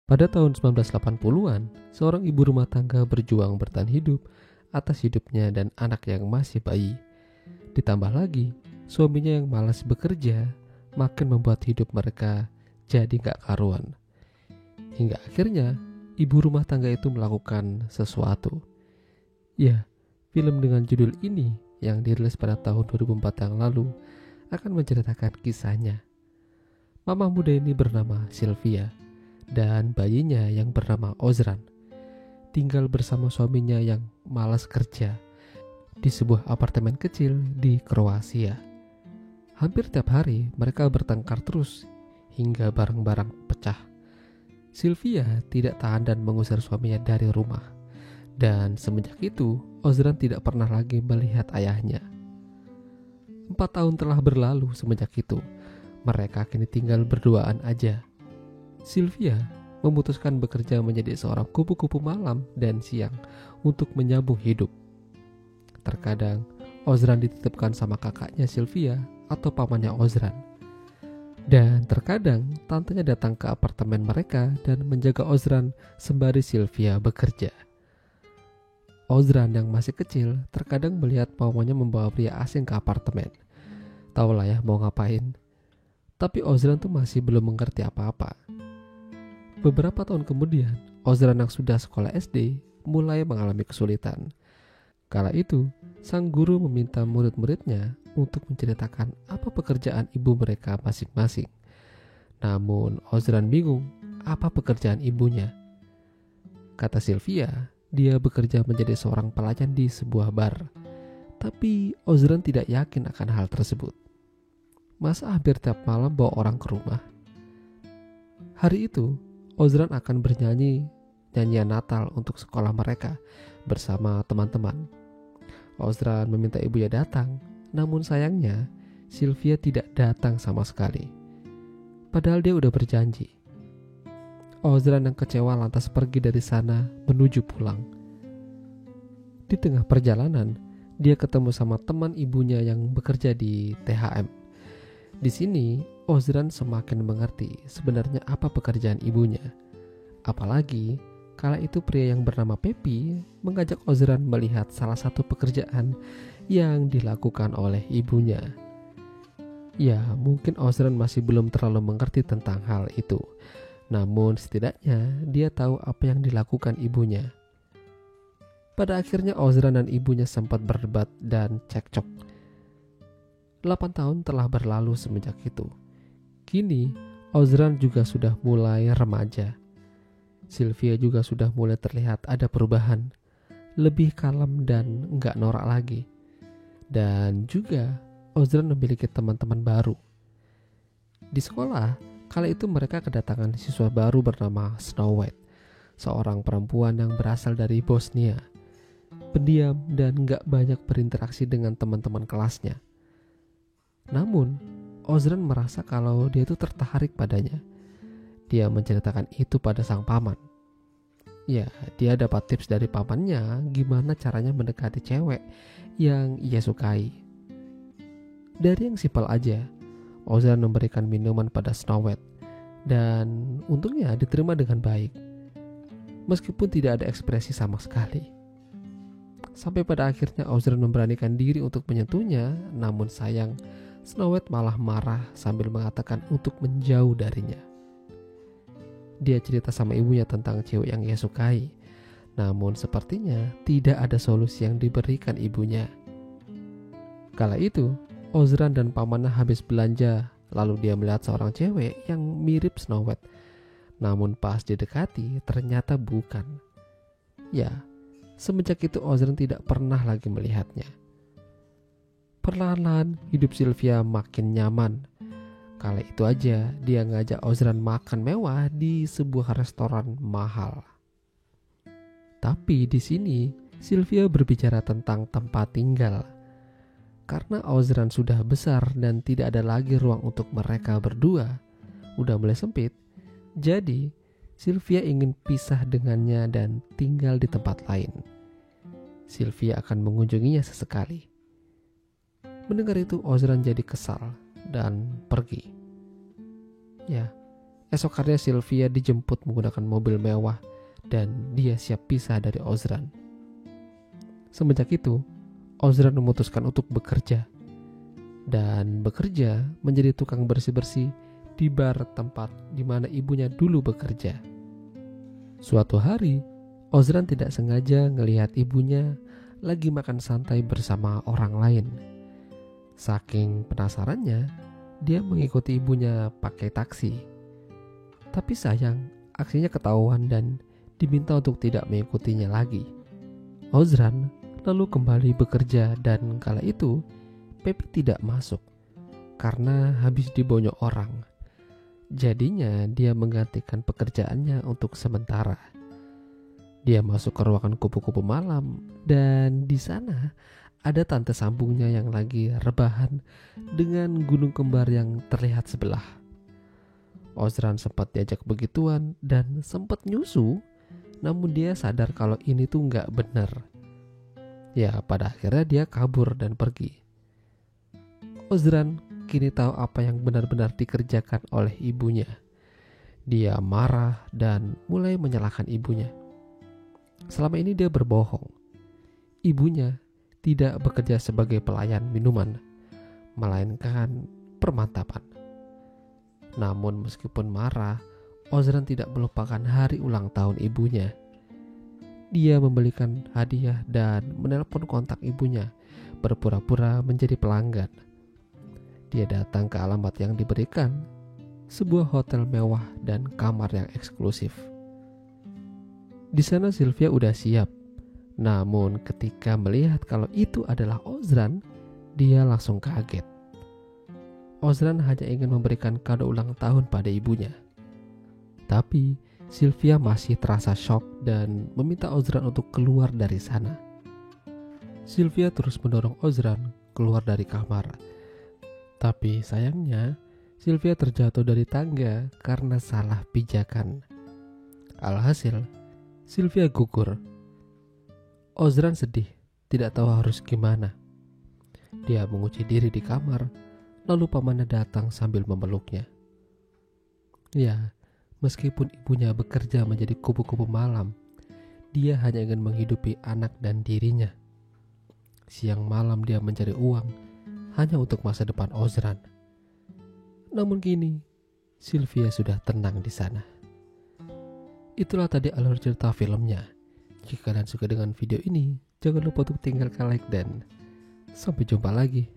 Pada tahun 1980-an, seorang ibu rumah tangga berjuang bertahan hidup atas hidupnya dan anak yang masih bayi. Ditambah lagi, suaminya yang malas bekerja makin membuat hidup mereka jadi gak karuan. Hingga akhirnya, ibu rumah tangga itu melakukan sesuatu. Ya, film dengan judul ini yang dirilis pada tahun 2004 yang lalu akan menceritakan kisahnya. Mama muda ini bernama Sylvia dan bayinya yang bernama Ozran tinggal bersama suaminya yang malas kerja di sebuah apartemen kecil di Kroasia. Hampir tiap hari mereka bertengkar terus hingga barang-barang pecah. Sylvia tidak tahan dan mengusir suaminya dari rumah. Dan semenjak itu, Ozran tidak pernah lagi melihat ayahnya. 4 tahun telah berlalu semenjak itu. Mereka kini tinggal berduaan aja. Sylvia memutuskan bekerja menjadi seorang kupu-kupu malam dan siang untuk menyambung hidup. Terkadang, Ozran dititipkan sama kakaknya Sylvia atau pamannya Ozran. Dan terkadang, tantenya datang ke apartemen mereka dan menjaga Ozran sembari Sylvia bekerja. Ozran yang masih kecil terkadang melihat pamannya membawa pria asing ke apartemen. Tahu lah ya mau ngapain. Tapi Ozran tuh masih belum mengerti apa-apa. Beberapa tahun kemudian, Ozran yang sudah sekolah SD mulai mengalami kesulitan. Kala itu, sang guru meminta murid-muridnya untuk menceritakan apa pekerjaan ibu mereka masing-masing. Namun Ozran bingung apa pekerjaan ibunya. Kata Sylvia, dia bekerja menjadi seorang pelayan di sebuah bar. Tapi Ozran tidak yakin akan hal tersebut. Masa hampir tiap malam bawa orang ke rumah? Hari itu, Ozran akan bernyanyi nyanyian Natal untuk sekolah mereka bersama teman-teman. Ozran meminta ibunya datang, namun sayangnya Sylvia tidak datang sama sekali. Padahal dia udah berjanji. Ozran yang kecewa lantas pergi dari sana menuju pulang. Di tengah perjalanan, dia ketemu sama teman ibunya yang bekerja di THM. Di sini, Ozran semakin mengerti sebenarnya apa pekerjaan ibunya. Apalagi, kala itu pria yang bernama Pepi mengajak Ozran melihat salah satu pekerjaan yang dilakukan oleh ibunya. Ya, mungkin Ozran masih belum terlalu mengerti tentang hal itu. Namun setidaknya dia tahu apa yang dilakukan ibunya. Pada akhirnya Ozran dan ibunya sempat berdebat dan cekcok. 8 tahun telah berlalu semenjak itu. Kini Ozran juga sudah mulai remaja. Sylvia juga sudah mulai terlihat ada perubahan. Lebih kalem dan enggak norak lagi. Dan juga Ozran memiliki teman-teman baru. Di sekolah, kala itu mereka kedatangan siswa baru bernama Snow White, seorang perempuan yang berasal dari Bosnia. Pendiam dan gak banyak berinteraksi dengan teman-teman kelasnya. Namun, Ozran merasa kalau dia itu tertarik padanya. Dia menceritakan itu pada sang paman. Ya, dia dapat tips dari pamannya gimana caranya mendekati cewek yang ia sukai. Dari yang simpel aja, Ozran memberikan minuman pada Snow White dan untungnya diterima dengan baik. Meskipun tidak ada ekspresi sama sekali. Sampai pada akhirnya Ozran memberanikan diri untuk menyentuhnya, namun sayang Snow White malah marah sambil mengatakan untuk menjauh darinya. Dia cerita sama ibunya tentang cewek yang ia sukai, namun sepertinya tidak ada solusi yang diberikan ibunya. Kala itu, Ozran dan pamannya habis belanja, lalu dia melihat seorang cewek yang mirip Snow White. Namun pas didekati, ternyata bukan. Ya, semenjak itu Ozran tidak pernah lagi melihatnya. Perlahan-lahan hidup Sylvia makin nyaman. Kala itu aja dia ngajak Ozran makan mewah di sebuah restoran mahal. Tapi di sini Sylvia berbicara tentang tempat tinggal. Karena Ozran sudah besar dan tidak ada lagi ruang untuk mereka berdua, udah mulai sempit. Jadi Sylvia ingin pisah dengannya dan tinggal di tempat lain. Sylvia akan mengunjunginya sesekali. Mendengar itu Ozran jadi kesal dan pergi. Ya, Esokannya Sylvia dijemput menggunakan mobil mewah dan dia siap pisah dari Ozran. Semenjak itu, Ozran memutuskan untuk bekerja menjadi tukang bersih-bersih di bar tempat di mana ibunya dulu bekerja. Suatu hari, Ozran tidak sengaja ngelihat ibunya lagi makan santai bersama orang lain. Saking penasarannya, dia mengikuti ibunya pakai taksi. Tapi sayang, aksinya ketahuan dan diminta untuk tidak mengikutinya lagi. Ozran lalu kembali bekerja dan kala itu Pepi tidak masuk karena habis dibonyok orang. Jadinya dia menggantikan pekerjaannya untuk sementara. Dia masuk ke ruangan kupu-kupu malam dan di sana ada tante sambungnya yang lagi rebahan dengan gunung kembar yang terlihat sebelah. Ozran sempat diajak begituan dan sempat nyusu, namun dia sadar kalau ini tuh nggak benar. Ya, pada akhirnya dia kabur dan pergi. Ozran kini tahu apa yang benar-benar dikerjakan oleh ibunya. Dia marah dan mulai menyalahkan ibunya. Selama ini dia berbohong. Ibunya tidak bekerja sebagai pelayan minuman, melainkan permantapan. Namun meskipun marah, Ozran tidak melupakan hari ulang tahun ibunya. Dia membelikan hadiah dan menelpon kontak ibunya, berpura-pura menjadi pelanggan. Dia datang ke alamat yang diberikan, sebuah hotel mewah dan kamar yang eksklusif. Di sana Sylvia udah siap. Namun ketika melihat kalau itu adalah Ozran, dia langsung kaget. Ozran hanya ingin memberikan kado ulang tahun pada ibunya. Tapi Sylvia masih terasa shock dan meminta Ozran untuk keluar dari sana. Sylvia terus mendorong Ozran keluar dari kamar. Tapi sayangnya Sylvia terjatuh dari tangga karena salah pijakan. Alhasil Sylvia gugur. Ozran sedih, tidak tahu harus gimana. Dia mengunci diri di kamar, lalu pamannya datang sambil memeluknya. Ya, meskipun ibunya bekerja menjadi kupu-kupu malam, dia hanya ingin menghidupi anak dan dirinya. Siang malam dia mencari uang hanya untuk masa depan Ozran. Namun kini, Sylvia sudah tenang di sana. Itulah tadi alur cerita filmnya. Jika kalian suka dengan video ini, jangan lupa untuk tinggalkan like dan sampai jumpa lagi.